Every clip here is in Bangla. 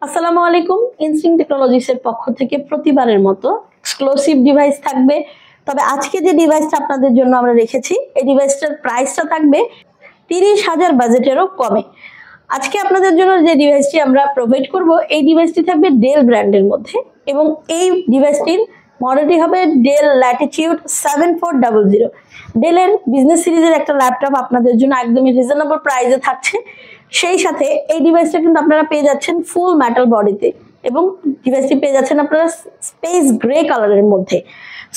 আসসালামু আলাইকুম। ইনস্টিংক্ট টেকনোলজিসের পক্ষ থেকে প্রতিবারের মতো এক্সক্লুসিভ ডিভাইস থাকবে। তবে আজকে যে ডিভাইসটা আপনাদের জন্য আমরা রেখেছি, এই ডিভাইসটার প্রাইসটা থাকবে 30,000 বাজেটেরও কমে। আজকে আপনাদের জন্য যে ডিভাইসটি আমরা প্রোভাইড করব, এই ডিভাইসটি থাকবে ডেল ব্র্যান্ডের মধ্যে এবং এই ডিভাইসটির মডেলটি হবে ডেল ল্যাটিটিউড 7400। ডেলের বিজনেস সিরিজের একটা ল্যাপটপ আপনাদের জন্য একদমই রিজনেবল প্রাইসে থাকছে। সেই সাথে এই ডিভাইসটা কিন্তু আপনারা পেয়ে যাচ্ছেন ফুল মেটাল বডিতে এবং ডিভাইসটি পেয়ে যাচ্ছেন আপনারা স্পেস গ্রে কালারের মধ্যে।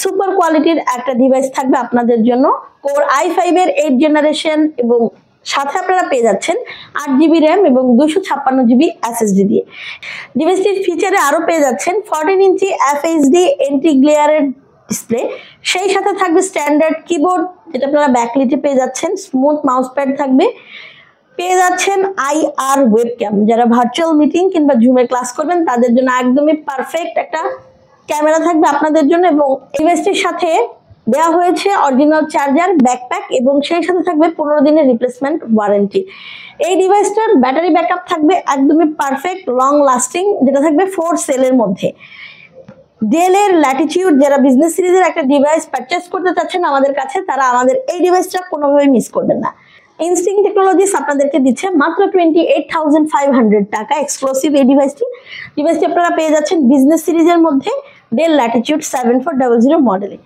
সুপার কোয়ালিটির একটা ডিভাইস থাকবে আপনাদের জন্য। কোর i5 এর 8 জেনারেশন এবং সাথে আপনারা পেয়ে যাচ্ছেন 8GB র্যাম এবং 256GB SSD দিয়ে। ডিভাইসটির ফিচারে আরো পেয়ে যাচ্ছেন 14 ইঞ্চি FHD এন্টি গ্লেয়ারের ডিসপ্লে। সেই সাথে থাকবে স্ট্যান্ডার্ড কিবোর্ড, যেটা আপনারা ব্যাকলিটে পেয়ে যাচ্ছেন। স্মুথ মাউস প্যাড থাকবে, পেয়ে যাচ্ছেন IR ওয়েবক্যাম। যারা ভার্চুয়াল মিটিং কিংবা জুমে ক্লাস করবেন তাদের জন্য একদমই পারফেক্ট একটা ক্যামেরা থাকবে আপনাদের জন্য। এবং ডিভাইসটির সাথে দেওয়া হয়েছে অরিজিনাল চার্জার, ব্যাকপ্যাক এবং সেই সাথে থাকবে 15 দিনের রিপ্লেসমেন্ট ওয়ারেন্টি। এই ডিভাইসটার ব্যাটারি ব্যাকআপ থাকবে একদমই পারফেক্ট, লং লাস্টিং, যেটা থাকবে 4 সেলের মধ্যে। ডেলের ল্যাটিটিউড যারা বিজনেস সিরিজের একটা ডিভাইস পারচেস করতে চাচ্ছেন আমাদের কাছে, তারা আমাদের এই ডিভাইসটা কোনোভাবে মিস করবেন না। ইনস্টিংক্ট টেকনোলজিস আপনাদেরকে দিচ্ছে মাত্র 28,500 টাকা এক্সক্লুসিভ এই ডিভাইসটি আপনারা পেয়ে যাচ্ছেন বিজনেস সিরিজের মধ্যে ডেল ল্যাটিটিউড 7400 মডেলে।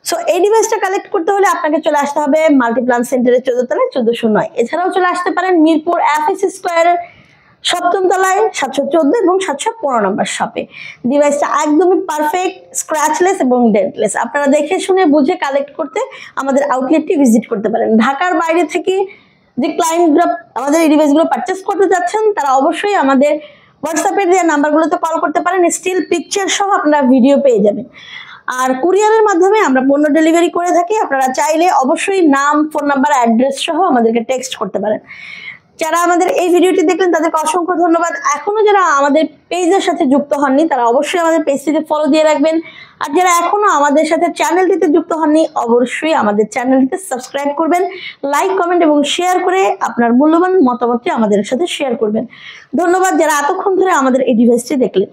সো এই ডিভাইসটা কালেক্ট করতে হলে আপনাকে চলে আসতে হবে মাল্টিপ্লান সেন্টারের 14 তলায় 1409। এছাড়াও চলে আসতে পারেন মিরপুর FS স্কোয়ারের 7ম তলায় 714 এবং 715 নম্বর শপে। ডিভাইসটা একদমই পারফেক্ট, স্ক্র্যাচলেস এবং ডেন্টলেস। আপনারা দেখে শুনে বুঝে কালেক্ট করতে আমাদের আউটলেটটি ভিজিট করতে পারেন। ঢাকার বাইরে থেকে যে ক্লায়েন্টরা আমাদের এই ডিভাইসগুলো পারচেস করতে যাচ্ছেন, তারা অবশ্যই আমাদের হোয়াটসঅ্যাপের যে নাম্বারগুলোতে কল করতে পারেন। স্টিল পিকচার সহ আপনারা ভিডিও পেয়ে যাবেন। আর কুরিয়ারের মাধ্যমে আমরা পণ্য ডেলিভারি করে থাকি। আপনারা চাইলে অবশ্যই নাম, ফোন নাম্বার, অ্যাড্রেস সহ আমাদেরকে টেক্সট করতে পারেন। যারা আমাদের এই ভিডিওটি দেখলেন তাদেরকে অসংখ্য ধন্যবাদ। এখনো যারা আমাদের পেজের সাথে যুক্ত হননি তারা অবশ্যই আমাদের পেজটিতে ফলো দিয়ে রাখবেন। আর যারা এখনো আমাদের সাথে চ্যানেলটিতে যুক্ত হননি অবশ্যই আমাদের চ্যানেলটিতে সাবস্ক্রাইব করবেন, লাইক, কমেন্ট এবং শেয়ার করে আপনার মূল্যবান মতামতটি আমাদের সাথে শেয়ার করবেন। ধন্যবাদ যারা এতক্ষণ ধরে আমাদের এই ডিভাইসটি দেখলেন।